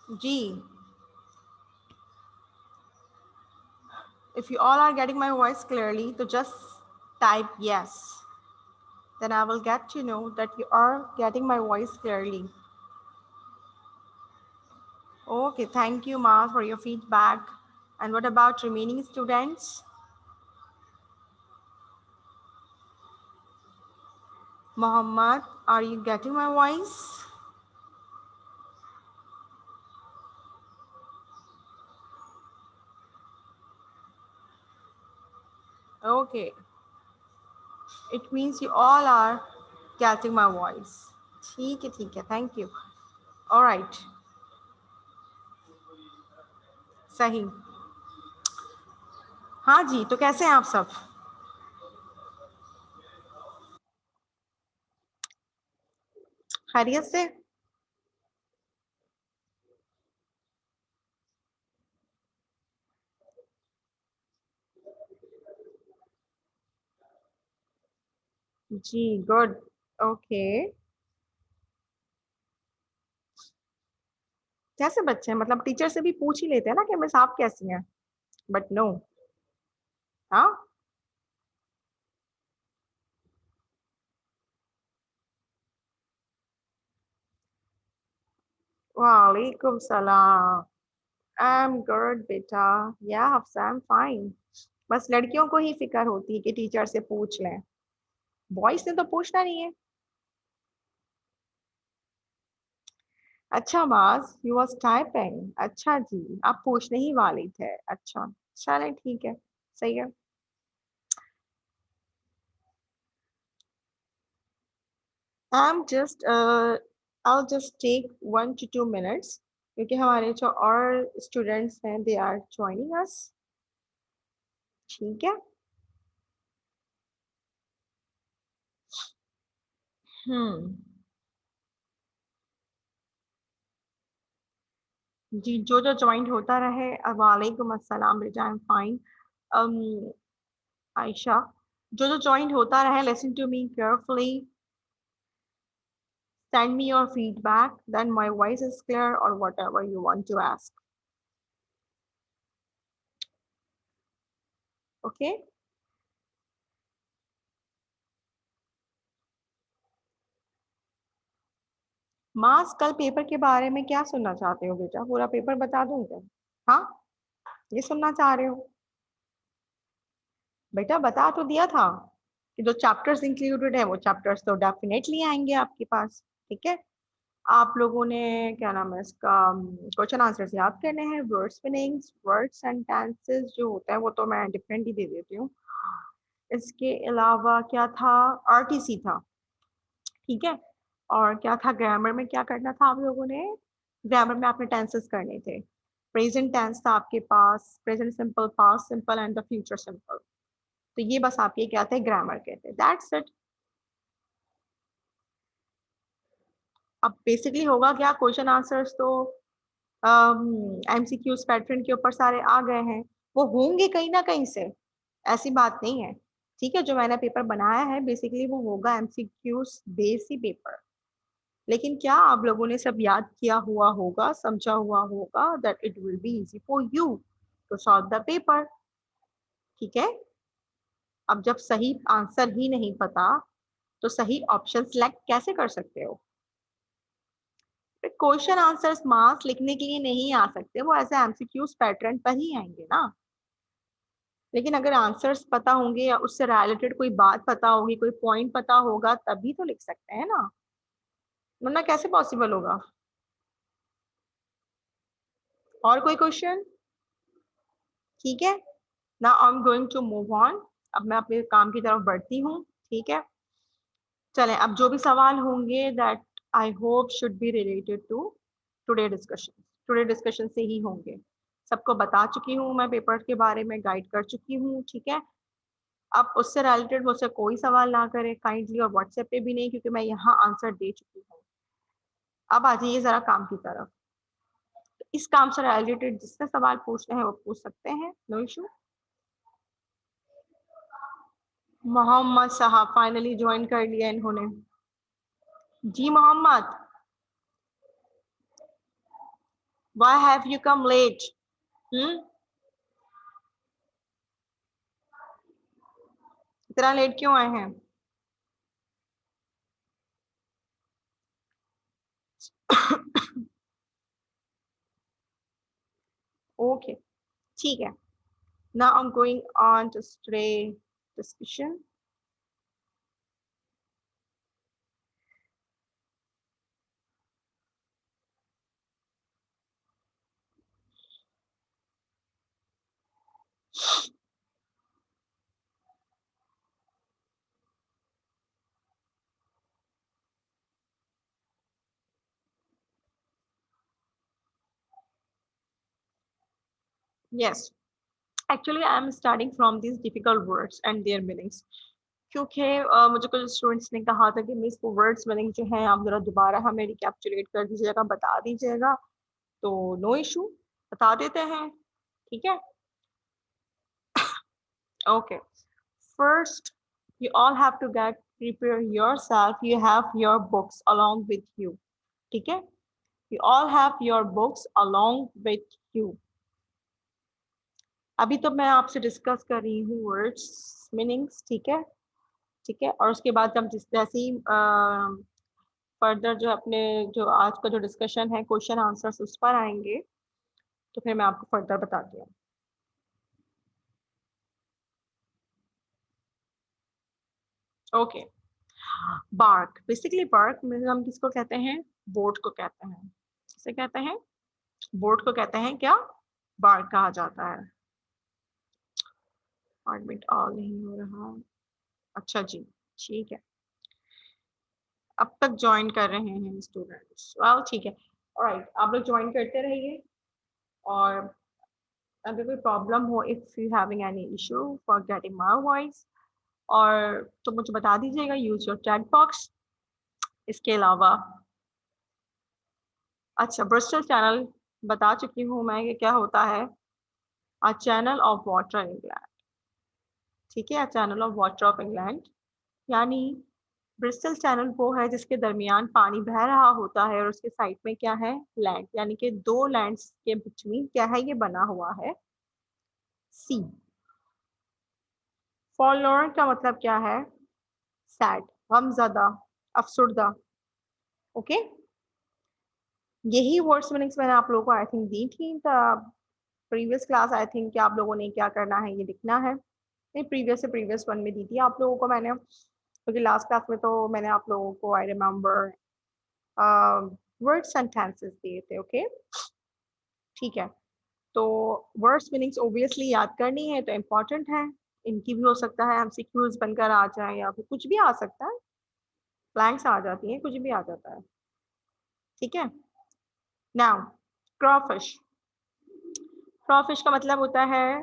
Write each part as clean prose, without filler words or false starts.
G. If you all are getting my voice clearly, so just type yes. Then I will get to know that you are getting my voice clearly. Okay, thank you, Ma, for your feedback. And what about remaining students? Muhammad, are you getting my voice? Okay, it means you all are getting my voice. ठीक है, thank you. All right, सही. हाँ जी, तो कैसे हैं आप सब? खैरियत से? जी, गुड. ओके. कैसे बच्चे हैं? मतलब टीचर से भी पूछ ही लेते हैं ना कि मिस आप कैसी हैं, बट नो. हाँ. वालेकुम सलाम. आई एम गुड बेटा. या हफ्सा, आई एम फाइन. बस लड़कियों को ही फिक्र होती है कि टीचर से पूछ लें. बॉयज ने तो पूछना नहीं है. अच्छा मास, यू वाज टाइपिंग. अच्छा जी, आप पूछने ही वाली थे. अच्छा, चलें ठीक है, सही है. I'm just I'll just take 1 to 2 minutes क्योंकि हमारे जो और स्टूडेंट्स हैं they are joining us. ठीक है. हम्म. जी, जो ज्वाइंट होता रहे. वालेकुम अस्सलाम बेटा, आई एम फाइन. आयशा, जो ज्वाइंट होता रहे, listen to me carefully. Send me your feedback. Then my voice is clear or whatever you want to ask. Okay. मास, कल पेपर के बारे में क्या सुनना चाहते हो बेटा? पूरा पेपर बता दूं क्या? हाँ, ये सुनना चाह रहे हो? बेटा बता तो दिया था कि जो चैप्टर्स इंक्लूडेड है वो चैप्टर्स तो डेफिनेटली आएंगे आपके पास. ठीक है. आप लोगों ने क्या नाम है इसका क्वेश्चन आंसर्स याद करने हैं. वर्ड्स मीनिंग्स, वर्ड्स सेंटेंसेस जो होता है वो तो मैं डिफरेंट ही दे देती हूँ. इसके अलावा क्या था? आरटीसी था. ठीक है. और क्या था? ग्रामर में क्या करना था आप लोगों ने? ग्रामर में आपने टेंसेस करने थे. प्रेजेंट टेंस था आपके पास, present simple, past simple and the future simple. तो ये बस आपके क्या थे? ग्रामर के थे. That's it. अब बेसिकली होगा क्या? क्वेश्चन आंसर्स तो एमसीक्यूज पैटर्न के ऊपर सारे आ गए हैं. वो होंगे कहीं ना कहीं से, ऐसी बात नहीं है. ठीक है. जो मैंने पेपर बनाया है बेसिकली वो होगा एमसीक्यूज बेस ही पेपर. लेकिन क्या आप लोगों ने सब याद किया हुआ होगा, समझा हुआ होगा that it will be easy for you to solve the paper. ठीक है. अब जब सही आंसर ही नहीं पता तो सही ऑप्शन सिलेक्ट कैसे कर सकते हो? क्वेश्चन आंसर्स मार्क्स लिखने के लिए नहीं आ सकते, वो ऐसे एमसीक्यूज पैटर्न पर ही आएंगे ना. लेकिन अगर आंसर्स पता होंगे या उससे रिलेटेड कोई बात पता होगी, कोई पॉइंट पता होगा, तभी तो लिख सकते हैं ना. वरना कैसे पॉसिबल होगा? और कोई क्वेश्चन? ठीक है. Now I am going to move on. अब मैं अपने काम की तरफ बढ़ती हूँ. ठीक है. चलें, अब जो भी सवाल होंगे that I hope should be related to today discussion. Today discussion से ही होंगे. सबको बता चुकी हूँ मैं, पेपर के बारे में गाइड कर चुकी हूँ. ठीक है. अब उससे रिलेटेड मुझसे कोई सवाल ना करे काइंडली, और व्हाट्सएप पे भी नहीं, क्योंकि मैं यहाँ आंसर दे चुकी हूँ. अब आ जाइए जरा काम की तरफ. इस काम से रिलेटेड जिससे सवाल पूछने हैं वो पूछ सकते हैं, नो इशू. मोहम्मद साहब फाइनली ज्वाइन कर लिया इन्होंने. जी Mohammed. Why have you come late? इतना लेट क्यों आए हैं? ओके, ठीक है. Now I'm going on to today discussion. Yes, actually I am starting from these difficult words and their meanings. क्योंकि मुझे कुछ स्टूडेंट्स ने कहा था कि मिस वो वर्ड्स मीनिंग जो है आप जरा दोबारा हमें रिकैप्चुलेट कर दीजिएगा, बता दीजिएगा. तो नो इशू, बता देते हैं. ठीक है. Okay. First, you all have to get prepare yourself. You have your books along with you. ठीक है. You all have your books along with you. अभी तो मैं आपसे डिस्कस कर रही हूँ वर्ड्स मीनिंग्स. ठीक है. ठीक है. और उसके बाद हम जैसे ही फर्दर जो अपने जो आज का जो डिस्कशन है क्वेश्चन आंसर्स उस पर आएंगे तो फिर मैं आपको फर्दर बताती हूँ. ओके. बार्क, बेसिकली बार्क में हम किसको कहते हैं? बोर्ड को कहते हैं. किसे कहते हैं? बोर्ड को कहते हैं. क्या बार्क कहा जाता है? एडमिट ऑल नहीं हो रहा. अच्छा जी, ठीक है. अब तक ज्वाइन कर रहे हैं स्टूडेंट्स. वेल ठीक है. ऑलराइट, आप लोग ज्वाइन करते रहिए. और अगर कोई प्रॉब्लम हो, if you having any issue for getting my voice, और तो मुझे बता दीजिएगा. Use your chat box. इसके अलावा अच्छा, ब्रिस्टल चैनल बता चुकी हूँ मैं कि क्या होता है. A channel of water England. ठीक है. A channel of water of England यानी ब्रिस्टल चैनल वो है जिसके दरमियान पानी बह रहा होता है और उसके साइड में क्या है? लैंड. यानी कि दो लैंड्स के बीच में क्या है? ये बना हुआ है सी. फॉरलॉर्न का मतलब क्या है? सैड, गमज़दा, अफसुर्दा. ओके. यही वर्ड्स मीनिंग्स मैंने आप लोगों को आई थिंक दी थी प्रीवियस क्लास. आई थिंक कि आप लोगों ने क्या करना है, ये लिखना है. नहीं, प्रीवियस से प्रीवियस वन में दी थी आप लोगों को मैंने, क्योंकि लास्ट क्लास में तो मैंने आप लोगों को आई रिमेम्बर वर्ड सेंटेंसेस दिए थे. ओके, ठीक है. तो वर्ड्स मीनिंग्स ऑब्वियसली याद करनी है तो इम्पोर्टेंट है. इनकी भी हो सकता है एमसीक्यूज बनकर आ जाए या फिर कुछ भी आ सकता है. ब्लैंक्स आ जाती हैं, कुछ भी आ जाता है. ठीक है. नाउ, क्रॉफिश. क्रॉफिश का मतलब होता है,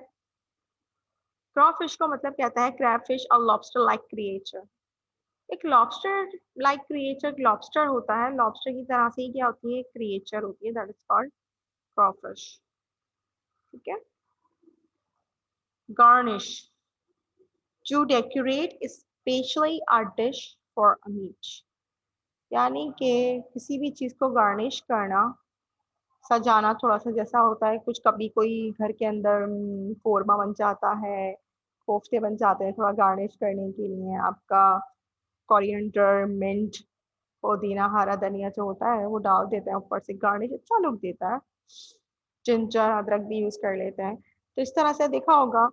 क्रॉफिश का मतलब कहता है क्रैब फिश और लॉबस्टर लाइक क्रिएचर. एक लॉबस्टर लाइक क्रिएचर लॉबस्टर होता है. लॉबस्टर की तरह से ही क्या होती है? क्रिएचर होती है. That is called crawfish. ठीक है. Garnish, to decorate especially a dish for a meat. यानी कि किसी भी चीज को गार्निश करना, सजाना थोड़ा सा जैसा होता है. कुछ कभी कोई घर के अंदर कोरमा बन जाता है, कोफ्ते बन जाते हैं, थोड़ा गार्निश करने के लिए आपका कोरिएंडर, मिंट, पुदीना, हरा धनिया जो होता है वो डाल देते हैं ऊपर से. गार्निश अच्छा लुक देता है. जिंजर, अदरक भी यूज कर लेते हैं. तो इस तरह से देखा होगा.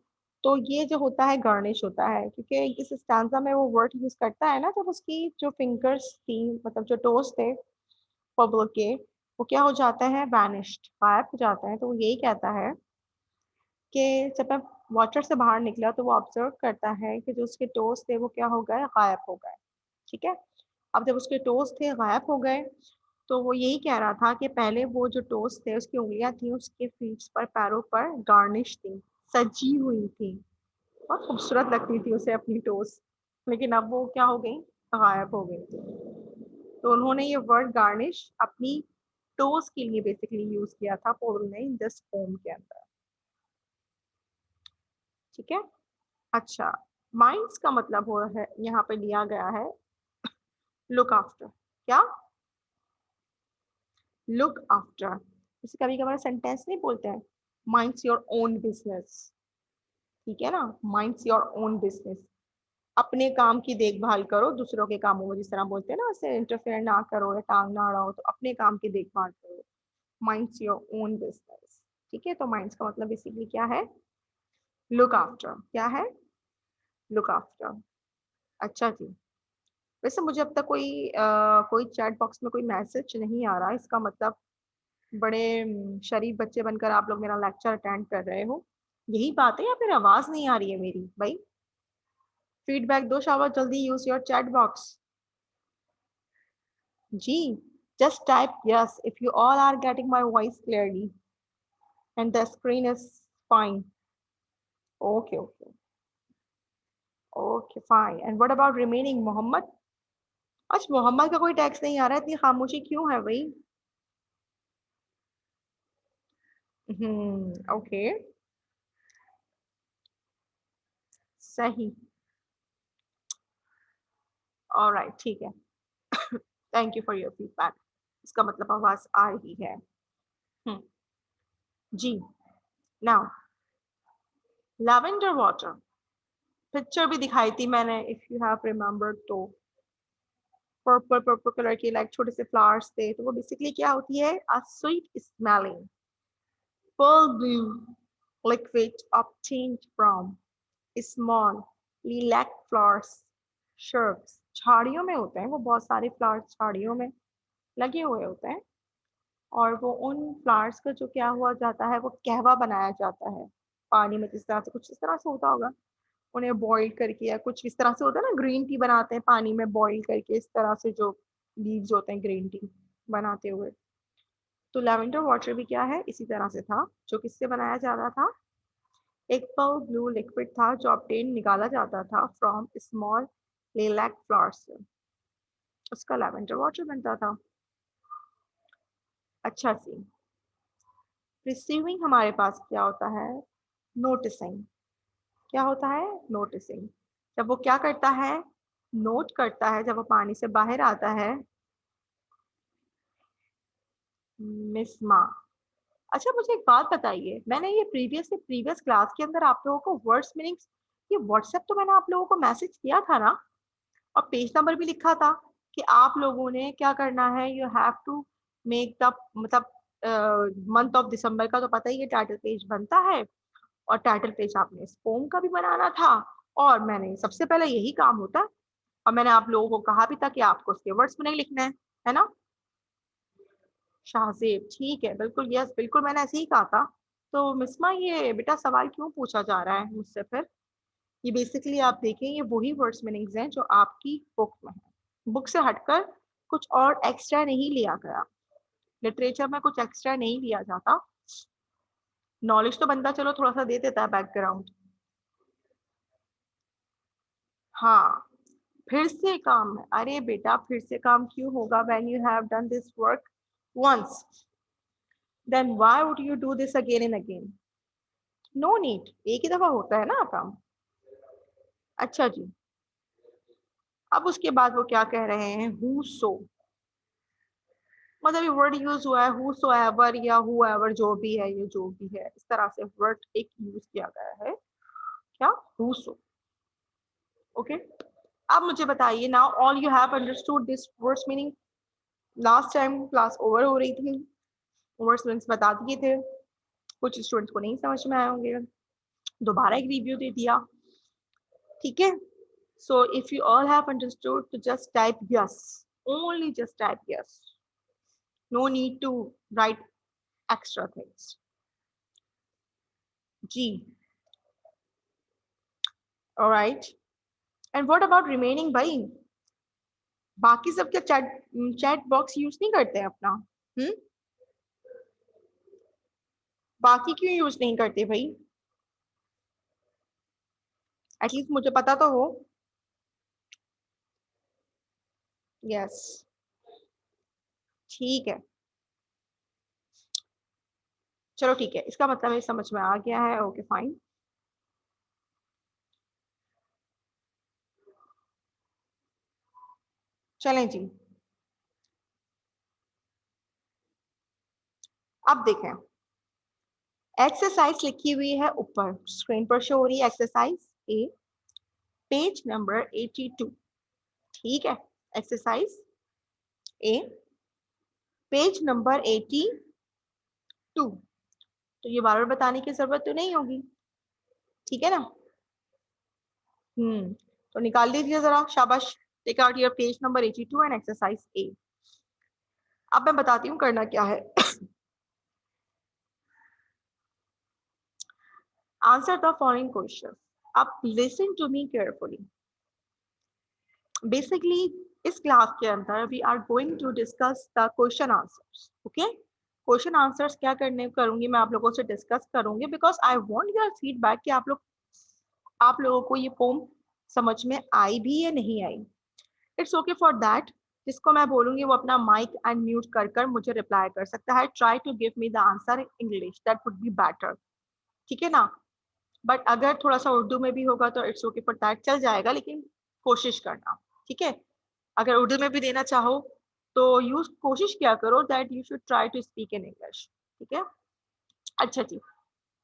तो ये जो होता है गार्निश होता है, क्योंकि इस स्टैंजा में वो वर्ड यूज करता है ना, जब उसकी जो फिंगर्स थी, मतलब जो टोस थे पबल के, वो क्या हो जाते हैं? वैनिश्ड, गायब हो जाते हैं. तो वो यही कहता है कि जब मैं वाटर से बाहर निकला तो वो ऑब्जर्व करता है कि जो उसके टोस थे वो क्या हो गए? गायब हो गए. ठीक है. अब जब उसके टोस थे गायब हो गए तो वो यही कह रहा था कि पहले वो जो टोस थे, उसकी उंगलियां थी, उसके फीट्स पर, पैरों पर गार्निश थी, सजी हुई थी, बहुत खूबसूरत लगती थी उसे अपनी टोस. लेकिन अब वो क्या हो गई? गायब हो गई. तो उन्होंने ये वर्ड गार्निश अपनी टोस के लिए बेसिकली यूज किया था पोल ने इन दिस पोम के अंदर. ठीक है. अच्छा, माइंड्स का मतलब हो है यहाँ पे लिया गया है लुक आफ्टर. क्या? Look after. जैसे कभी कभार सेंटेंस नहीं बोलते हैं, माइंड्स योर ओन बिजनेस, ठीक है ना, माइंड्स योर ओन बिजनेस, अपने काम की देखभाल करो, दूसरों के कामों में, जिस तरह बोलते हैं ना, ऐसे इंटरफेयर ना करो या टांग ना अड़ाओ, तो अपने काम की देखभाल करो, माइंड्स योर ओन बिजनेस। ठीक है, तो माइंड्स का मतलब बेसिकली क्या है, लुक आफ्टर, क्या है, लुक आफ्टर। अच्छा जी, वैसे मुझे अब तक कोई चैट बॉक्स में कोई मैसेज नहीं आ रहा, इसका मतलब बड़े शरीफ बच्चे बनकर आप लोग मेरा लेक्चर अटेंड कर रहे हो, यही बात है, या फिर आवाज नहीं आ रही है मेरी भाई? फीडबैक दो शाबाश, जल्दी, यूज योर चैट बॉक्स। जी, just type yes if you all are getting my voice clearly and the screen is fine. Okay, okay, okay, fine. And what about remaining Mohammad? आज मोहम्मद का कोई टैक्स नहीं आ रहा है, इतनी खामोशी क्यों है भाई? ओके, सही, ऑलराइट, ठीक है, thank you for your feedback, इसका मतलब आवाज आ रही है। हम्म, जी, नाउ लैवेंडर वाटर, पिक्चर भी दिखाई थी मैंने, इफ यू हैव रिमेम्बर्ड, तो पर्पल पर्पल कलर के लाइक छोटे से फ्लावर्स थे, तो वो बेसिकली क्या होती है, a sweet smelling pearl blue liquid obtained from small lilac flowers shrubs, झाड़ियों में होते हैं वो, बहुत सारे फ्लावर्स झाड़ियों में लगे हुए होते हैं, और वो उन फ्लावर्स का जो क्या हुआ जाता है, वो कहवा बनाया जाता है पानी में, जिस तरह से, कुछ इस तरह से होता होगा, उन्हें बॉईल करके, या कुछ इस तरह से होता है ना, ग्रीन टी बनाते हैं पानी में बॉईल करके, इस तरह से जो लीव्स होते हैं ग्रीन टी बनाते हुए, तो लैवेंडर वाटर भी क्या है, इसी तरह से था, जो किससे बनाया जा रहा था, एक पर्ल ब्लू लिक्विड था जो ऑब्टेन निकाला जाता था फ्रॉम स्मॉल लिलैक फ्लावर से, उसका लैवेंडर वाटर बनता था। अच्छा सी, रिसीविंग हमारे पास क्या होता है, नोटिसिंग, क्या होता है, नोटिसिंग, जब वो क्या करता है, नोट करता है, जब वो पानी से बाहर आता है, मिस्मा। अच्छा मुझे एक बात बताइए, मैंने ये प्रीवियस क्लास के अंदर आप लोगों को वर्ड्स मीनिंग्स, ये व्हाट्सएप तो मैंने आप लोगों को मैसेज किया था ना, और पेज नंबर भी लिखा था कि आप लोगों ने क्या करना है, you have to make the, मतलब मंथ ऑफ दिसंबर का तो पता ही है टाइटल पेज बनता है, और टाइटल पेज आपने इस पोम का भी बनाना था, और मैंने सबसे पहले यही काम होता, और मैंने आप लोगों को कहा भी था कि आपको उसके वर्ड्स में नहीं लिखना है ना? शाहजेब, ठीक है, बिल्कुल, यस बिल्कुल, मैंने ऐसे ही कहा था। तो मिसमा, ये बेटा सवाल क्यों पूछा जा रहा है मुझसे फिर? ये बेसिकली आप देखें, ये वही वर्ड्स मीनिंग्स हैं जो आपकी बुक में है, बुक से हटकर कुछ और एक्स्ट्रा नहीं लिया गया, लिटरेचर में कुछ एक्स्ट्रा नहीं लिया जाता, नॉलेज तो बंदा चलो थोड़ा सा दे देता है बैकग्राउंड। हाँ, फिर से काम है, अरे बेटा फिर से काम क्यों होगा, when you have done this work once, then why would you do this again and again? No need, एक ही दफा होता है ना काम। अच्छा जी, अब उसके बाद वो क्या कह रहे हैं, हु सो, मतलब ये वर्ड यूज हुआ है, हु सो एवर या हु एवर, जो भी है, ये जो भी है, इस तरह से वर्ड एक यूज किया गया है, क्या, हु सो। ओके, अब मुझे बताइए, now all you have understood this words meaning, last time class over हो रही थी, वर्ड्स मीनिंग्स बता दिए थे, कुछ स्टूडेंट्स को नहीं समझ में आए होंगे, दोबारा एक रिव्यू दे दिया, ठीक है? So if you all have understood, to just type yes. Only just type yes. No need to write extra things. G. All right. And what about remaining by? बाकी सब क्या चैट बॉक्स यूज नहीं करते हैं अपना? हम्म, बाकी क्यों use नहीं करते भाई? एटलीस्ट मुझे पता तो हो। यस, ठीक है, चलो ठीक है, इसका मतलब है समझ में आ गया है, ओके फाइन। चलें जी, अब देखें, एक्सरसाइज लिखी हुई है ऊपर स्क्रीन पर शो हो रही है, एक्सरसाइज ए, पेज नंबर 82। ठीक है, एक्सरसाइज ए, पेज नंबर 82। तो ये बार बार बताने की जरूरत तो नहीं होगी, ठीक है ना। तो निकाल लीजिए जरा, शाबाश। Take out your page number 82 and exercise A. अब मैं बताती हूँ करना क्या है। Answer the following question. अब listen to me carefully. Basically इस क्लास के अंदर we are going to discuss the question answers. Okay, question answers क्या करने करूंगी मैं आप लोगों से डिस्कस करूंगी, because I want your feedback कि आप लोगों को ये पोम समझ में आई भी या नहीं आई। It's okay for that. जिसको मैं बोलूंगी वो अपना माइक एंड म्यूट कर कर मुझे रिप्लाई कर सकता है। Try to give me the answer in English, that would be better, ठीक है ना। बट अगर थोड़ा सा उर्दू में भी होगा तो इट्स ओके फॉर दैट, चल जाएगा, लेकिन कोशिश करना, ठीक है। अगर उर्दू में भी देना चाहो तो यूज कोशिश क्या करो that you should try to speak in English, ठीक है। अच्छा जी,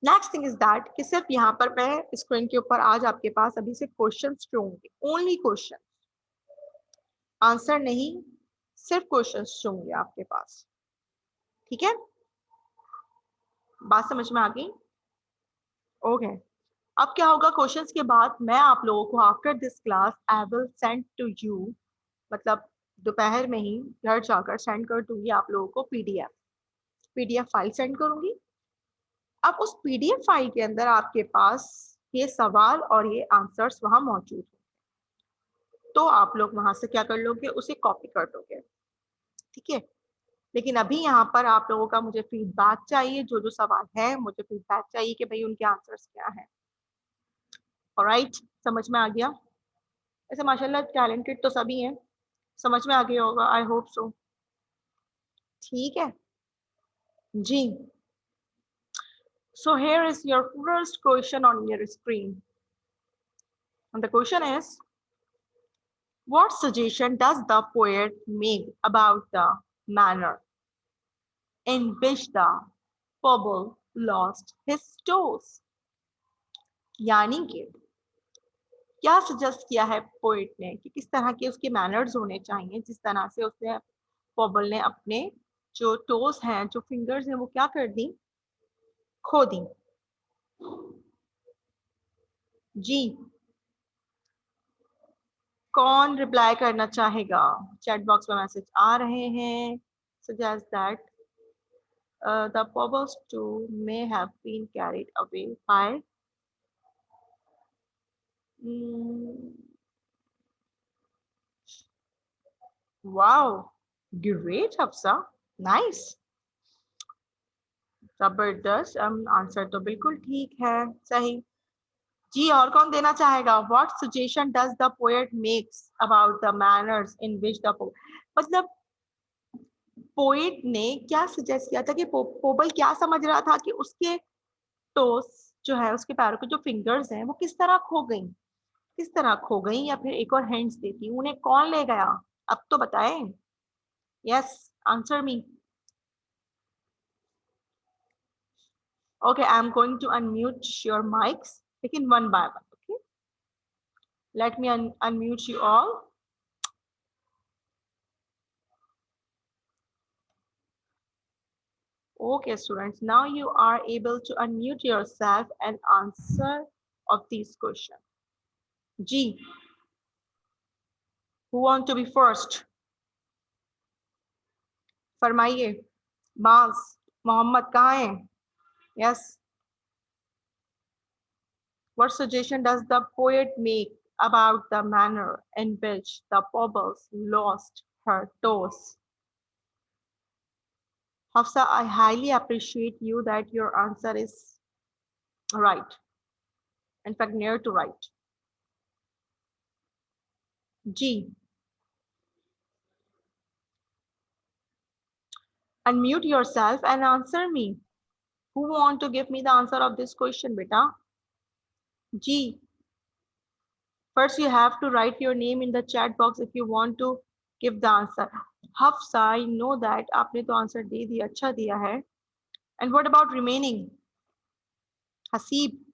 नेक्स्ट थिंग इज दैट कि सिर्फ यहाँ पर मैं स्क्रीन के ऊपर आज आपके पास अभी से क्वेश्चन शो होंगे, ओनली क्वेश्चन, आंसर नहीं, सिर्फ क्वेश्चन शो होंगे आपके पास, ठीक है। बात समझ में आ गई? ओके। अब क्या होगा, क्वेश्चंस के बाद मैं आप लोगों को after this class I will send to you, मतलब दोपहर में ही घर जाकर सेंड कर दूंगी आप लोगों को पीडीएफ फाइल सेंड करूंगी। अब उस पीडीएफ फाइल के अंदर आपके पास ये सवाल और ये आंसर्स वहां मौजूद हैं, तो आप लोग वहां से क्या कर लोगे, उसे कॉपी कर लोगे, ठीक है। लेकिन अभी यहाँ पर आप लोगों का मुझे फीडबैक चाहिए, जो जो सवाल है मुझे फीडबैक चाहिए कि भाई उनके आंसर्स क्या हैं। ऑलराइट, समझ में आ गया? ऐसे माशाल्लाह टैलेंटेड तो सभी हैं, समझ में आ गया होगा, आई होप सो। ठीक है जी। So here is your first question on your screen, and the question is, what suggestion does the poet make about the manner in which the pobble lost his toes? यानी कि क्या suggest किया है poet ने कि किस तरह के उसके मैनर्स होने चाहिए, जिस तरह से उसने पॉबल ने अपने जो टोस हैं, जो फिंगर्स हैं, वो क्या कर दी, खो दी। जी, कौन रिप्लाई करना चाहेगा? चैट बॉक्स में मैसेज आ रहे हैं, suggest that the pebbles too may have been carried away by wow, great Hafsa, nice, जबरदस्त। आंसर तो बिल्कुल ठीक है, सही जी। और कौन देना चाहेगा? What suggestion does the poet makes about the manners in which the, मतलब पोएट ने क्या सजेस्ट किया था कि पोबल क्या समझ रहा था कि उसके टोस जो है, उसके पैरों के जो फिंगर्स हैं वो किस तरह खो गई, किस तरह खो गई, या फिर एक और हिंट्स देती हूँ, उन्हें कौन ले गया, अब तो बताएं। Yes, answer me. Okay, I am going to unmute your mics, लेकिन one by one, okay. Let me unmute you all. Okay, students, now you are able to unmute yourself and answer of these questions. G, who want to be first? फरमाइए। मास, मोहम्मद कहाँ हैं? Yes. What suggestion does the poet make about the manner in which the pebbles lost her toes? Hafsa, I highly appreciate you that your answer is right. In fact, near to right. G. Unmute yourself and answer me. Who want to give me the answer of this question, beta? G. First, you have to write your name in the chat box if you want to give the answer. Hafsa, I know that आपने तो answer दे दिया, अच्छा दिया है, and what about remaining? Haseeb,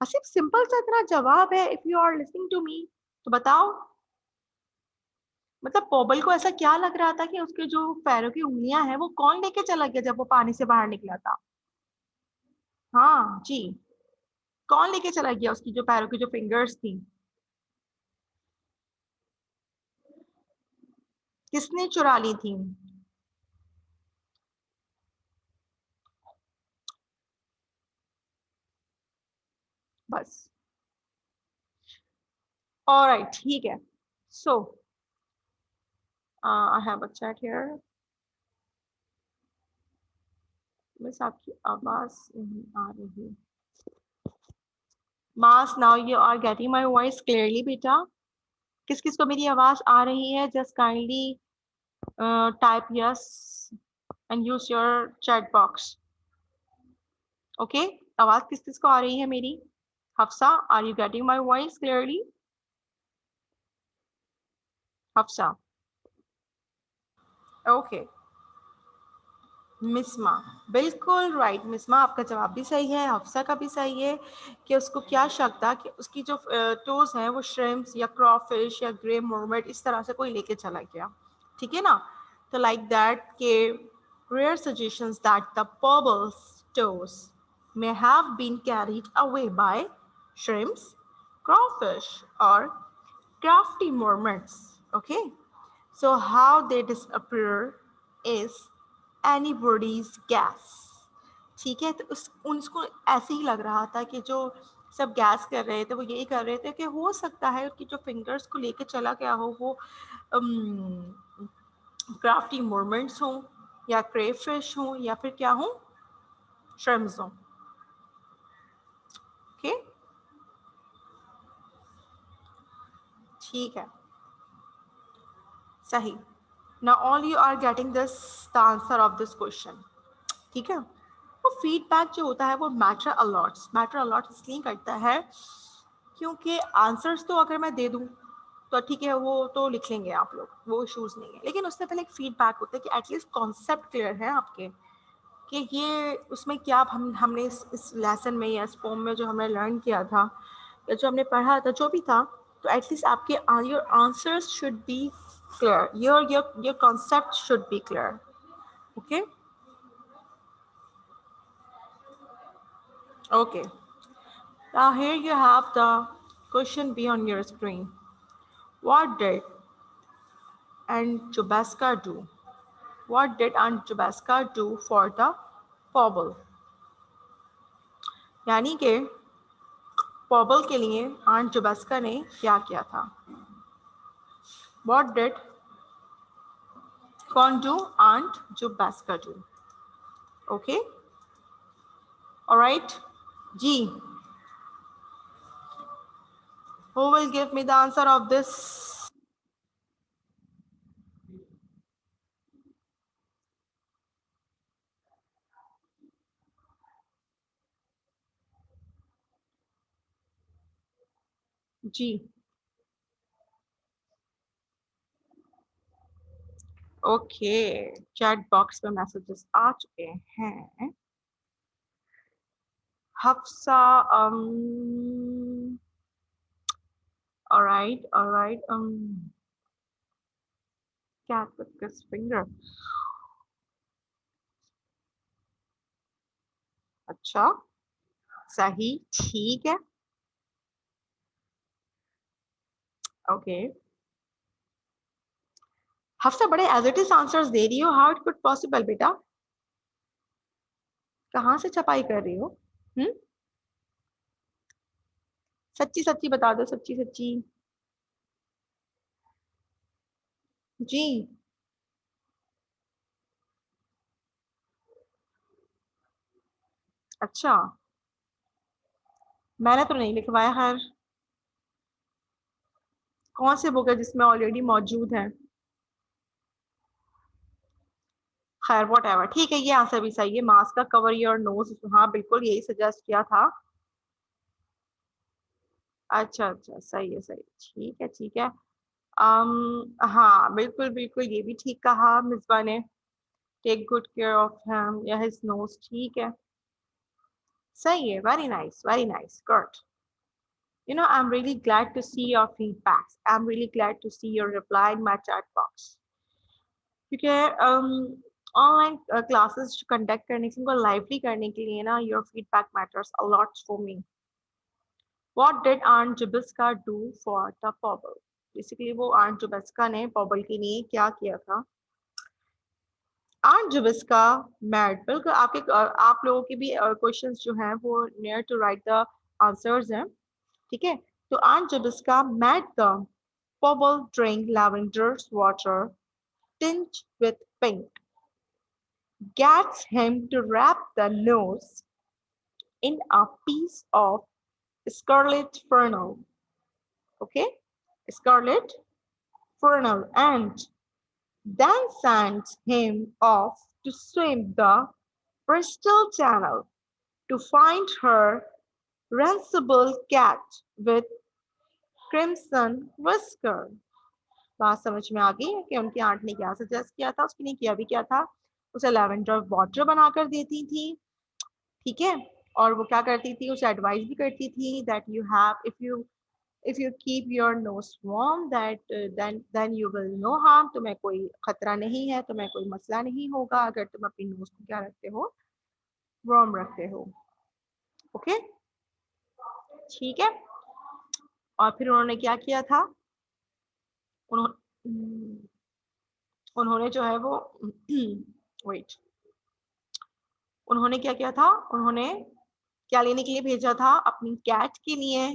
Haseeb simple सा इतना जवाब है, if you are listening to me, तो बताओ। मतलब पोबल को ऐसा क्या लग रहा था कि उसके जो पैरों की उंगलियां हैं वो कौन लेके चला गया जब वो पानी से बाहर निकला था? हाँ जी, कौन लेके चला गया उसकी जो पैरों की जो फिंगर्स थी? किसने चुरा ली थी? बस। ऑलराइट, ठीक है। So I have a chat here. बस आपकी आवाज नहीं आ रही। मास, now you are getting my voice clearly बेटा? किस किस को मेरी आवाज आ रही है? Just kindly type yes and use your chat box. Okay, आवाज किस किस को आ रही है मेरी? Hafsa, are you getting my voice clearly? Hafsa, okay. Misma, बिल्कुल राइट मिसमा, आपका जवाब भी सही है, हफ्सा का भी सही है कि उसको क्या शक था कि उसकी जो टोज हैं वो श्रिम्प्स या क्रॉफिश या ग्रे मर्मेड इस तरह से कोई लेके चला गया। ठीक है ना? तो लाइक दैट के rare suggestions that the pearl's toes may have been carried away by shrimps, crawfish, or crafty mermaids. Okay, so how they disappear is anybody's guess. ठीक है, तो उसको ऐसे ही लग रहा था कि जो सब गैस कर रहे थे वो यही कर रहे थे कि हो सकता है उनकी जो फिंगर्स को लेके चला गया हो वो क्राफ्टी मोमेंट्स हों या क्रेफिश हों या फिर क्या हों, श्रिम्स हों। ओके, ठीक है, सही। Now all you are getting this the answer of this question. ठीक है, तो फीडबैक जो होता है वो मैटर अलॉट इसलिए करता है क्योंकि आंसर्स तो अगर मैं दे दूं तो ठीक है वो तो लिख लेंगे आप लोग, वो इशूज़ नहीं है, लेकिन उससे पहले एक फीडबैक होता है कि एटलीस्ट कॉन्सेप्ट क्लियर है आपके कि ये उसमें क्या हमने इस लेसन में या इस पोम में जो हमने लर्न किया था या जो हमने पढ़ा था जो भी था, तो एटलीस्ट आपके your answers should be clear, your concept should be clear. Okay, okay. Now here you have the question B on your screen. What did Aunt Jubaska do? What did Aunt Jubaska do for the Pobble? यानी कि Pobble के लिए Aunt Jubaska ने क्या किया था? What did कौन do? Aunt Jubaska do? Okay? Alright? G. Who will give me the answer of this? G. Okay, chat box में मैसेजेस आ चुके हैं। Hafsa, all right, cat with this finger. अच्छा, सही, ठीक है, ओके। हफ्सा बड़े एज इट इज आंसर्स दे रही हो, हाउ इट कुड पॉसिबल बेटा? कहाँ से छपाई कर रही हो? हम्म, सच्ची सच्ची बता दो, सच्ची सच्ची। जी, अच्छा, मैंने तो नहीं लिखवाया। खैर, कौन से बुक है जिसमें ऑलरेडी मौजूद है? खैर वॉट एवर, ठीक है, ये आंसर भी सही है, मास्क का कवर योर नोज, हाँ बिल्कुल यही सजेस्ट किया था। अच्छा अच्छा, सही है, सही है, ठीक है, ठीक है। हाँ बिल्कुल बिल्कुल, ये भी ठीक कहा मिसबा ने। Take good care of him या हिज नोज, ठीक है, सही है, very nice, very nice, good. You know, I'm really glad to see your feedbacks. I'm really glad to see your reply in my chat box. क्योंकि online classes conduct करने से, उनको lively करने के लिए ना, your feedback matters a lot for me. What did aunt Jobiska do for the Pobble? Basically वो aunt Jobiska ने पॉबल के लिए क्या किया था. आंट जुबिस्का मैड, बिल्कुल आपके आप लोगों के भी क्वेश्चंस जो हैं वो near to write the answers हैं, ठीक है. तो Aunt Jobiska made the Pobble drink lavender's water tinged with pink, gets him to wrap the nose in a piece of scarlet fennel, okay, scarlet fennel, and then sends him off to swim the Bristol Channel to find her runcible cat with crimson whisker. बात समझ में आ गई कि उनकी aunt ने क्या suggest किया था. उसने किया भी क्या था, उसे लैवेंडर वाटर बनाकर देती थी, ठीक है. और वो क्या करती थी, उसे एडवाइस भी करती थी that you have, if you keep your nose warm that then you will no harm, तुम्हें कोई खतरा नहीं है, तुम्हें कोई मसला नहीं होगा अगर तुम अपनी नोज को क्या रखते हो, वार्म रखते हो, ओके, ठीक है. और फिर उन्होंने क्या किया था, उन्होंने जो है वो वेट, उन्होंने क्या किया था, उन्होंने क्या लेने के लिए भेजा था, अपनी कैट के लिए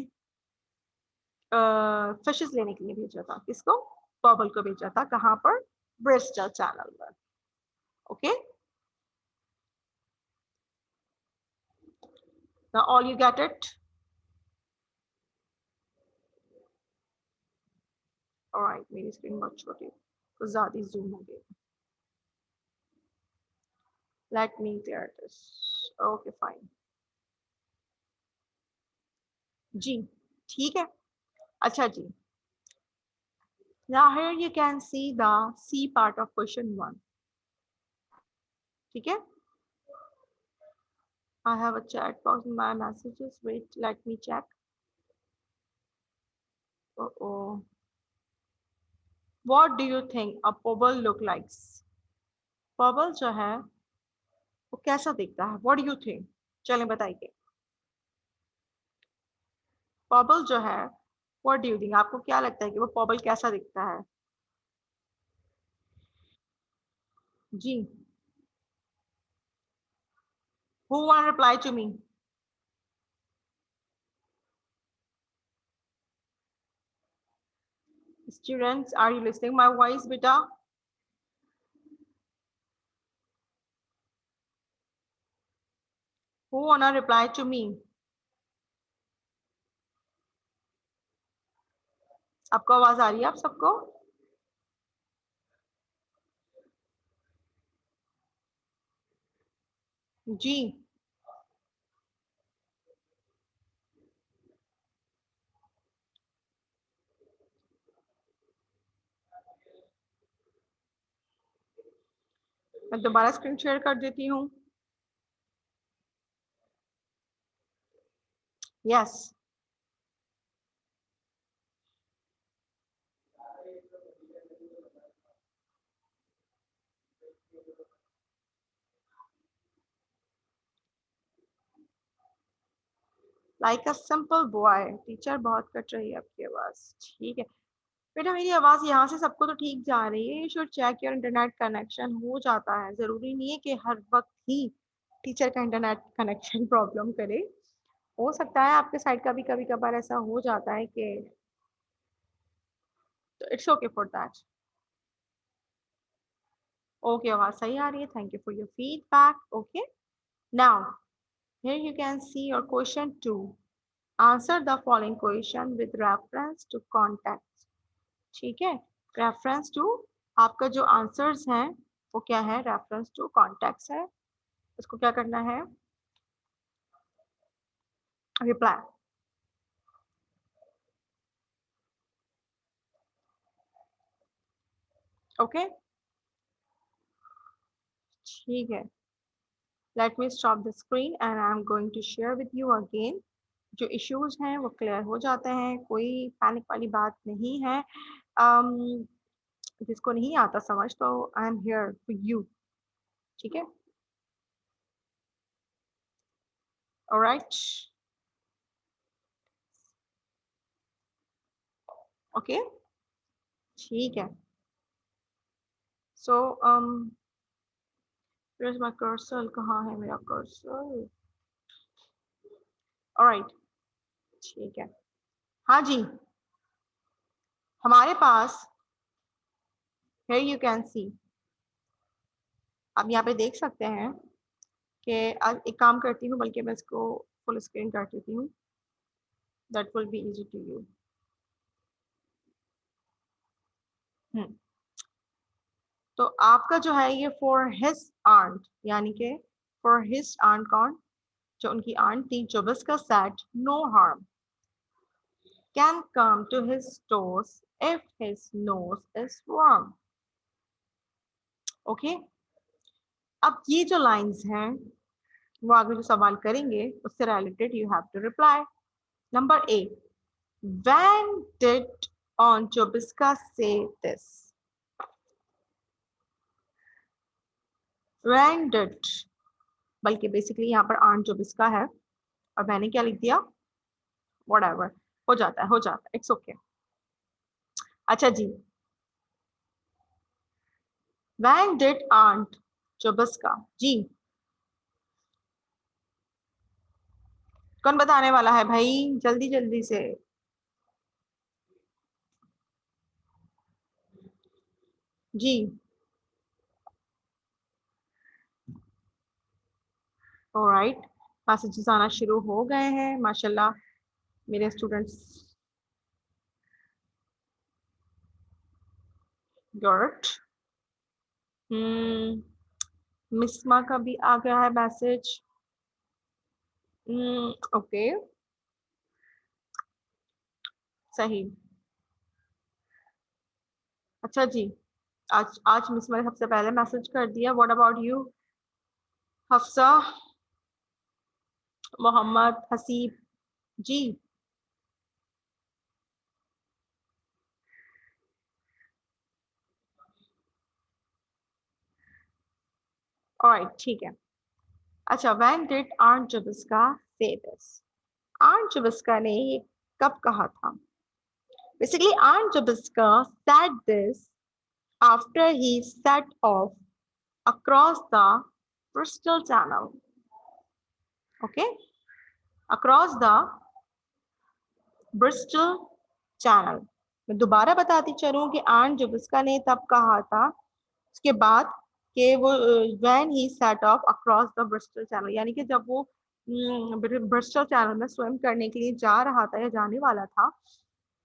फिशेस लेने के लिए भेजा था. किसको, बबल को भेजा था. कहाँ पर, ब्रिस्टल चैनल पर, okay. Now all you get it. Alright, मेरी स्क्रीन बहुत छोटी, कुछ ज्यादा जूम हो गई. Let me clear this. Okay fine जी, ठीक है. अच्छा जी, now here you can see the C part of question 1, ठीक है. I have a chat box in my messages. Wait, let me check. Oh, what do you think a bubble look like? Bubble जो है वो कैसा दिखता है? What do you think? चलें बताइए. Bubble जो है, what do you think? आपको क्या लगता है कि वो bubble कैसा दिखता है? जी. Who want to reply to me? Students, are you listening my voice, beta? Who wanna reply to me? आपको आवाज आ रही है आप सबको? जी. मैं दोबारा स्क्रीन शेयर कर देती हूँ. Yes. Like a simple boy. Teacher बहुत कट रही है आपकी आवाज, ठीक है. बेटा मेरी आवाज यहाँ से सबको तो ठीक जा रही है. You should check your internet connection. हो जाता है, जरूरी नहीं है कि हर वक्त ही टीचर का इंटरनेट कनेक्शन प्रॉब्लम करे. हो सकता है आपके साइड का भी कभी कभार ऐसा हो जाता है कि, तो it's okay for that. Okay, आवाज सही आ रही है. Thank you for your feedback. Okay, now here you can see your question 2. Answer the following question with reference to context. ठीक है, रेफरेंस टू, आपका जो आंसर्स हैं वो क्या है, रेफरेंस टू कॉन्टेक्स्ट है. इसको क्या करना है, रिप्लाई. ओके, ठीक है, let me stop the screen and I am going to share with you again. जो इश्यूज हैं वो क्लियर हो जाते हैं, कोई पैनिक वाली बात नहीं है। um, जिसको नहीं आता समझ तो I am here for you, ठीक है। ऑलराइट, ओके, ठीक है। सो माय कर्सर, कहाँ है मेरा कर्सर? ऑलराइट, ठीक है। हाँ जी, हमारे पास here you can see, आप यहाँ पे देख सकते हैं कि आज एक काम करती हूँ, बल्कि मैं इसको फुल स्क्रीन कर देती हूँ, that will be easy to you. तो आपका जो है ये फॉर हिज आंट, यानी कि फॉर हिज आंट कौन? जो उनकी आंट थी, Jobusca said no harm can come to his toes if his nose is warm. Okay, अब ये जो लाइंस हैं वो आगे जो सवाल करेंगे उससे related you have to reply. Number A, when did Aunt Jobusca say this? when did, बल्कि बेसिकली यहाँ पर Aunt Jobusca है और मैंने क्या लिख दिया, whatever, हो जाता है, हो जाता है, इट्स ओके। अच्छा जी, when did Aunt Jobusca, जी कौन बताने वाला है भाई, जल्दी जल्दी से। जी, ऑलराइट, मैसेजेस आना शुरू हो गए हैं माशाल्लाह मेरे स्टूडेंट्स। गुड, मिसमा का भी आ गया है मैसेज। ओके, सही। अच्छा जी, आज आज मिसमा ने सबसे पहले मैसेज कर दिया। What about you? Hafsa, Mohammad, Haseeb ji. Alright, ठीक है। अच्छा, व्हेन डिड आंट जबिस्का से दिस? आंट जबिस्का ने ये कब कहा था? Basically aunt Jobiska said this after he set off across the Bristol Channel. Okay, across the Bristol Channel. मैं दोबारा बताती चलूं कि आंट जबिस्का ने तब कहा था उसके बाद कि वो when he set off across the Bristol Channel, यानी कि जब वो ब्रिस्टल चैनल में स्विम करने के लिए जा रहा था या जाने वाला था,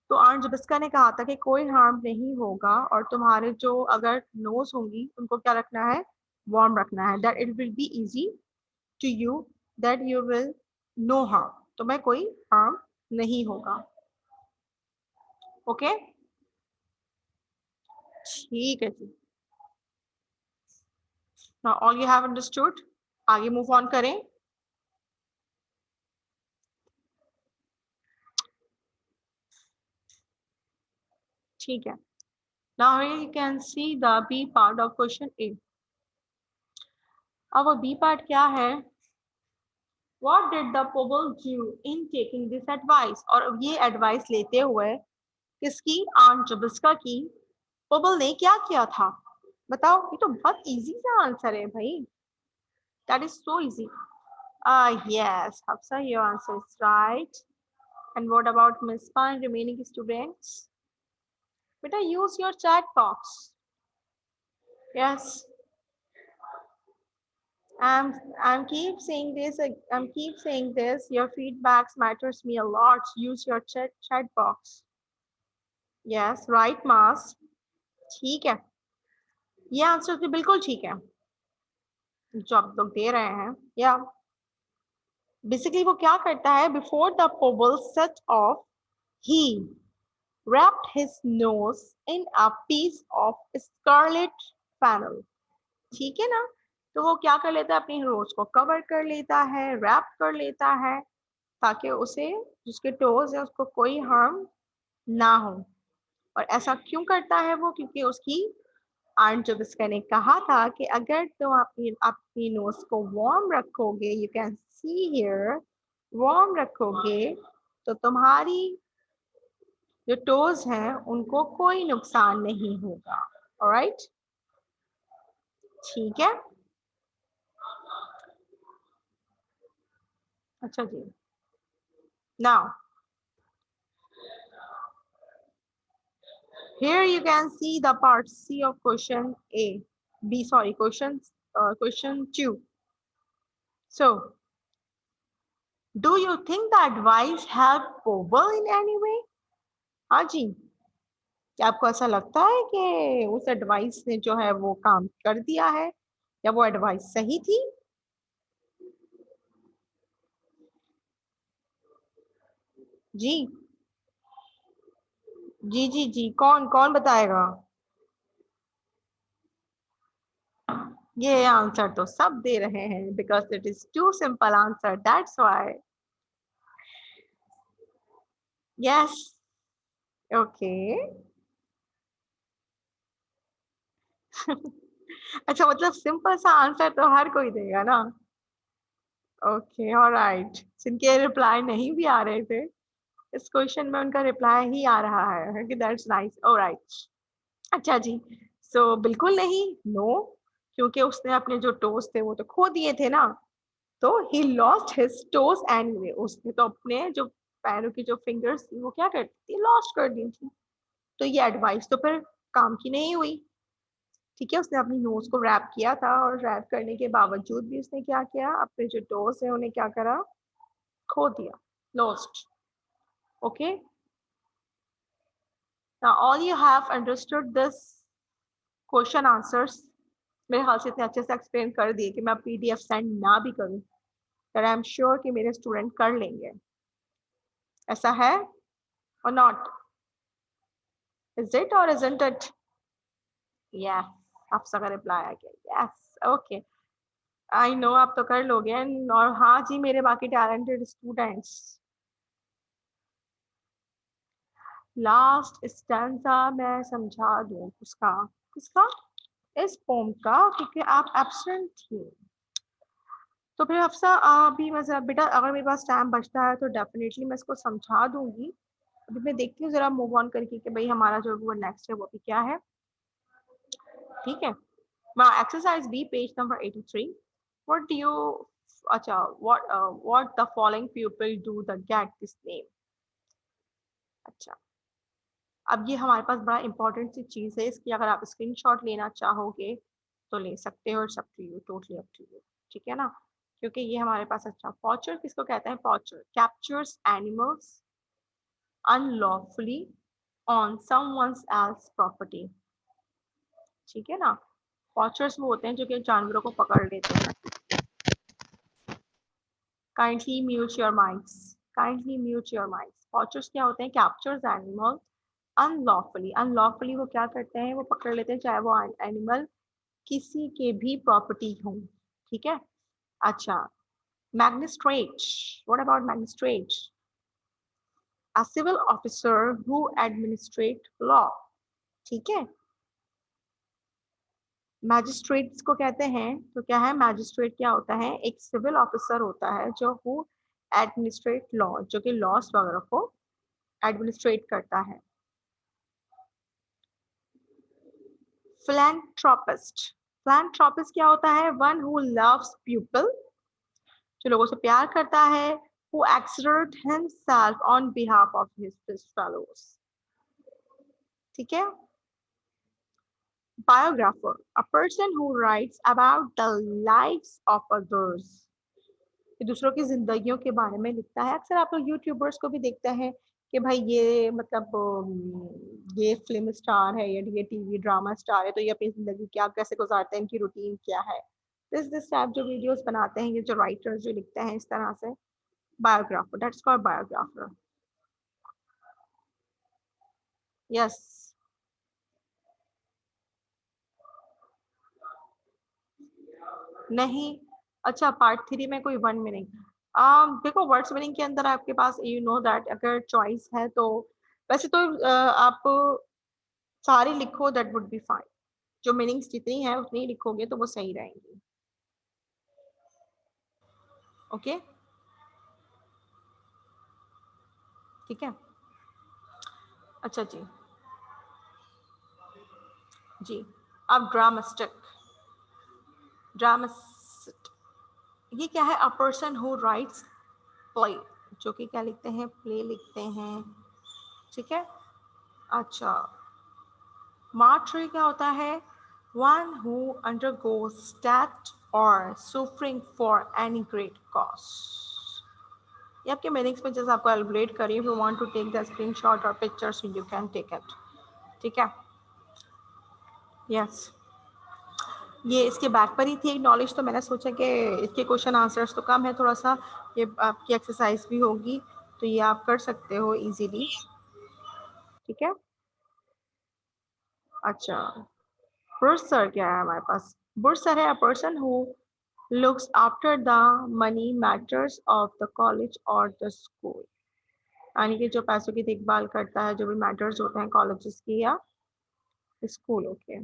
तो आंट जबिस्का ने कहा था कि कोई हार्म नहीं होगा और तुम्हारे जो अगर नोज होंगी उनको क्या रखना है, वार्म रखना है, that it will be easy to you, that you will no harm, तुम्हें कोई हार्म नहीं होगा। ओके, ठीक है जी, now all you have understood. आगे मूव ऑन करें। ठीक है, now here you can see the B part of question A. अब वो B part क्या है? What did the Pobble do in taking this advice? और ये एडवाइस लेते हुए किसकी? आंट जबिस्का की। पोबल ने क्या किया था? बताओ, ये तो बहुत इजी सा आंसर है भाई, that is so easy. yes, Hafsa, your answer is right. And what about Miss Pa and remaining students? Beta, use your chat box. Yes, I'm keep saying this. I'm keep saying this. Your feedbacks matters me a lot. Use your chat box. Yes, right, Mas. ठीक है, ये answer तो बिल्कुल ठीक है जो आप लोग दे रहे हैं। या बेसिकली वो क्या करता है, before the Pobble set off he wrapped his nose in a piece of scarlet flannel. ठीक है ना, तो वो क्या कर लेता है, अपनी नोज को कवर कर लेता है, रैप कर लेता है, ताकि उसे जिसके टोज है उसको कोई हार्म ना हो। और ऐसा क्यों करता है वो, क्योंकि उसकी आंट जोबिस्का ने कहा था कि अगर तुम अपनी अपनी नोज को वार्म रखोगे, you can see here, warm रखोगे, तो तुम्हारी जो टोज हैं उनको कोई नुकसान नहीं होगा। ऑलराइट, ठीक है। अच्छा जी, now here you can see the part C of question A. B, sorry, question 2. So, do you think the advice helped Powell in any way? हाँ जी, क्या आपको ऐसा लगता है कि उस एडवाइस ने जो है वो काम कर दिया है, या वो एडवाइस सही थी? जी जी जी जी, कौन कौन बताएगा? ये आंसर तो सब दे रहे हैं, because it is too simple answer, that's why. Yes, okay. अच्छा, मतलब सिंपल सा आंसर तो हर कोई देगा ना? Okay, alright. जिनके रिप्लाई नहीं भी आ रहे थे, इस क्वेश्चन में उनका रिप्लाई ही आ रहा है कि दैट्स नाइस, ऑलराइट। अच्छा जी, सो बिल्कुल नहीं, नो, क्योंकि उसने अपने जो टोज थे वो तो खो दिए थे ना, तो he lost his toes anyway, उसने तो अपने जो पैरों की जो फिंगर्स थी वो क्या कर दी थी, लॉस्ट कर दी थी। तो ये एडवाइस तो फिर काम की नहीं हुई। ठीक है, उसने अपनी नोज को रैप किया था, और रैप करने के बावजूद भी उसने क्या किया, अपने जो टोज है उन्हें क्या करा, खो दिया, lost. Okay, now all you have understood this question answers. मेरे ख्याल से इतने अच्छे से एक्सप्लेन कर दिए कि मैं पीडीएफ सेंड ना भी करूं, पर आई एम श्योर कि मेरे स्टूडेंट कर लेंगे। ऐसा है और नॉट? इज इट और इजंट इट? यस, आप सबका रिप्लाई आ गया, यस, ओके। आई नो आप तो कर लोगे। और हाँ जी, मेरे बाकी टैलेंटेड स्टूडेंट्स, लास्ट स्टैंजा मैं समझा दूं उसका, किसका, इस पोम का, क्योंकि आप एब्सेंट थी। तो फिर हफ्सा अभी मैं जरा बेटा, अगर मेरे पास टाइम बचता है तो डेफिनेटली मैं इसको समझा दूंगी। अभी मैं देखती हूँ जरा मूव ऑन करके कि भाई हमारा जो वो नेक्स्ट है वो भी क्या है। ठीक है, exercise B, page number 83। What do you, अच्छा, what the following people do the get this name. अच्छा, अब ये हमारे पास बड़ा इंपॉर्टेंट सी चीज है, इसकी अगर आप स्क्रीनशॉट लेना चाहोगे तो ले सकते हो, और up to you, totally up to you, ठीक है ना? क्योंकि ये हमारे पास, अच्छा, पॉचर किसको कहते हैं? Poacher captures animals unlawfully on someone's else property. ठीक है ना? पॉचर्स वो होते हैं जो कि जानवरों को पकड़ लेते हैं। Kindly mute your mics, kindly mute your mics. Poachers क्या होते हैं? कैप्चर्स एनिमल्स अनलॉफुली, अनलॉफुली वो क्या करते हैं, वो पकड़ लेते हैं, चाहे वो एनिमल किसी के भी प्रॉपर्टी हो। ठीक है, अच्छा, magistrate, what about magistrate? a civil officer who administrate law। ठीक है, मैजिस्ट्रेट्स को कहते हैं, तो क्या है, मैजिस्ट्रेट क्या होता है, एक सिविल ऑफिसर होता है जो हु एडमिनिस्ट्रेट लॉ, जो कि लॉस वगैरह को एडमिनिस्ट्रेट करता है। फिलैंथ्रोपिस्ट, फिलैंथ्रोपिस्ट क्या होता है? वन हु लव्स पीपल, जो लोगों से प्यार करता है, who exert himself on behalf of his fellows। ठीक है, biographer, a person who writes about the lives of others, कि दूसरों की जिंदगियों के बारे में लिखता है। अक्सर आप लोग यूट्यूबर्स को भी देखते हैं कि भाई ये मतलब ये फिल्म स्टार है या ये टीवी ड्रामा स्टार है, तो ये अपनी जिंदगी क्या कैसे गुजारते हैं, इनकी रूटीन क्या है, दिस टाइप जो वीडियोस बनाते हैं, ये जो राइटर्स जो लिखते हैं इस तरह से, biographer, that's called biographer. Yes, नहीं, अच्छा पार्ट 3 में कोई वन मीनिंग। देखो वर्ड्स मीनिंग के अंदर आपके पास यू नो दैट अगर चॉइस है तो वैसे तो आप सारी लिखो, दैट वुड बी फाइन। जो मीनिंग्स जितनी है उतनी लिखोगे तो वो सही रहेंगी। ओके, ठीक है। अच्छा जी, जी अब ड्रामेस्टिक, ड्रामेस्ट ये क्या है? अ पर्सन हु राइट्स प्ले, जो कि क्या लिखते हैं? प्ले लिखते हैं, ठीक है। अच्छा, मार्टरी क्या होता है? वन हु अंडरगोस डेथ और suffering for any great cause। ये आपके मीनिंग्स में जैसे आपको एलिब्रेट करिए, you want to take the screenshot और pictures you can take it, ठीक है। यस, ये इसके बैक पर ही थी एक नॉलेज, तो मैंने सोचा कि इसके क्वेश्चन आंसर्स तो कम है, थोड़ा सा ये आपकी एक्सरसाइज भी होगी, तो ये आप कर सकते हो इजीली, ठीक है। अच्छा, बुर्सर क्या है हमारे पास? बुर्सर है अ person who looks after the money matters of the college or the school, यानी कि जो पैसों की देखभाल करता है, जो भी मैटर्स होते हैं कॉलेजेस की या स्कूलों के।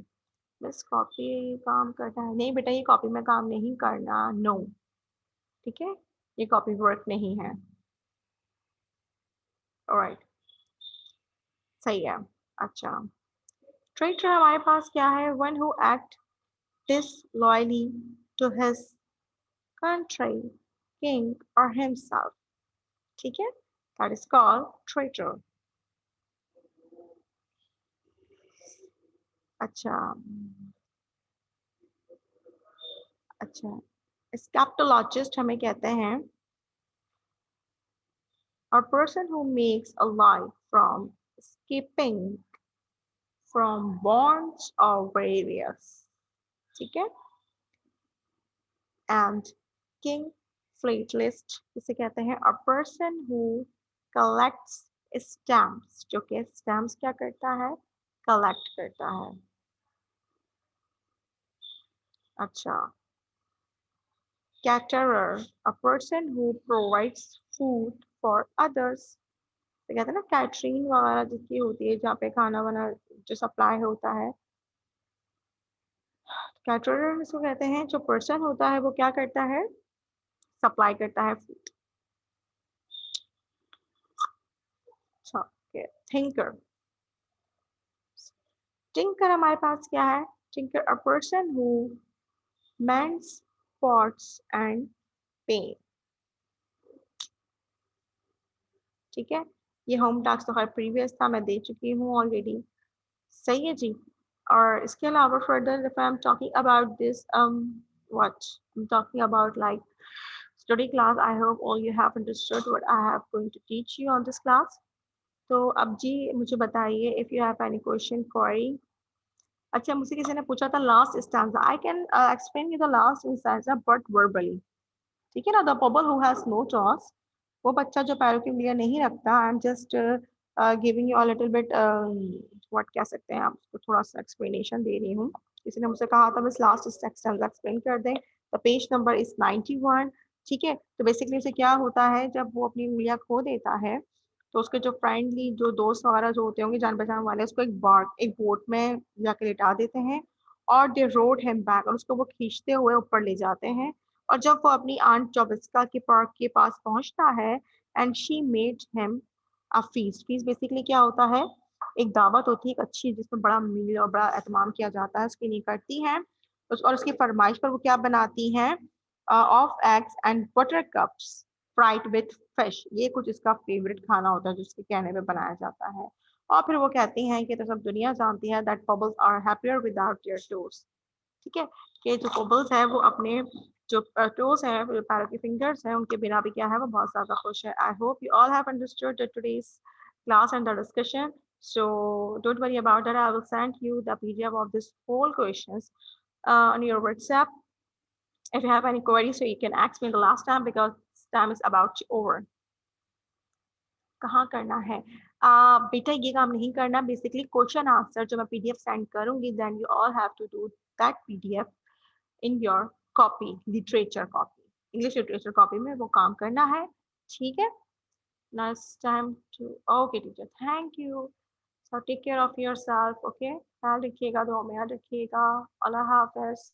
बस कॉपी काम करता है? नहीं बेटा, ये कॉपी में काम नहीं करना, नो, ठीक है, ये कॉपी वर्क नहीं है। ऑलराइट, सही है। अच्छा, ट्रेटर हमारे पास क्या है? One who act disloyally to his country, king or himself, ठीक है, that is called traitor। अच्छा, अच्छा, स्कैप्टोलॉजिस्ट हमें कहते हैं a person who makes a lie from escaping from bonds or various, ठीक है। एंड किंग फ्लेटलिस्ट इसे कहते हैं a person who collects stamps, जो कि stamps क्या करता है? कलेक्ट करता है। अच्छा, caterer a person who provides food for others, तो कहते हैं ना कैटरिंग वगैरह जिसकी होती है, जहाँ पे खाना वाना जो सप्लाई होता है, कैटरर इसको कहते हैं। जो पर्सन होता है वो क्या करता है? सप्लाई करता है फूड। अच्छा, थिंकर, टिंकर हमारे पास क्या है? Tinker a person who mends pots and pan, ठीक है। ये होम टास्क तो खैर प्रीवियस था, मैं दे चुकी हूँ ऑलरेडी, सही है जी। और इसके अलावा further if I am talking about this what I'm talking about like study class, I hope all you have understood what I have going to teach you on this class। तो अब जी मुझे बताइए if you have any question query. अच्छा, मुझसे किसी ने पूछा था last stanza, I can explain you the last stanza but verbally, ठीक है ना। The Pobble who has no toes, वो बच्चा जो पैरों की उंगलियां नहीं रखता। I am just giving you a little bit what कह सकते हैं आप उसको, थोड़ा सा एक्सप्लेनेशन दे रही हूँ। किसी ने मुझसे कहा था बस लास्ट स्टैंजा एक्सप्लेन कर दें। द पेज नंबर इज 91, ठीक है। तो बेसिकली उसे क्या होता है, जब वो अपनी उंगलियां खो देता है तो उसके जो फ्रेंडली जो दोस्त वगैरह जो होते होंगे जान पहचान वाले, उसको एक बोट में जाके लिटा देते हैं और दे रोड हिम बैक, और उसको वो खींचते हुए ऊपर ले जाते हैं। और जब वो अपनी आंट जोबिस्का के पार्क के पास पहुंचता है and she made him a feast. Feast basically क्या होता है? एक दावत होती है, एक अच्छी, जिसमें बड़ा मील और बड़ा एहतमाम किया जाता है, उसके लिए करती हैं। और उसकी फरमाइश पर वो क्या बनाती हैं? Of eggs and butter cups fried with fish, ये कुछ इसका फेवरेट खाना होता है जिसके कहने पे बनाया जाता है। और फिर वो कहती हैं कि तो सब दुनिया जानती है that bubbles are happier without their toes, ठीक है, कि जो बबल्स है वो अपने जो टोस हैं, पैरों की फिंगर्स हैं, उनके बिना भी क्या है, वो बहुत ज्यादा खुश है। I hope you all have understood today's class and the discussion, so don't worry about that, I will send you the pdf of this whole questions on your WhatsApp। if you have any queries so you can ask me the last time because time is about to over। कहाँ करना है? बेटा ये काम नहीं करना, basically question answer जो मैं पीडीएफ सेंड करूंगी, then you all have to do that PDF in your copy, literature copy, English literature copy में वो काम करना है, ठीक है। Now it's time to, okay teacher, thank you. So take care of yourself, okay, ख्याल रखिएगा, दुआ में याद रखिएगा। अल्लाह हाफ़िज़।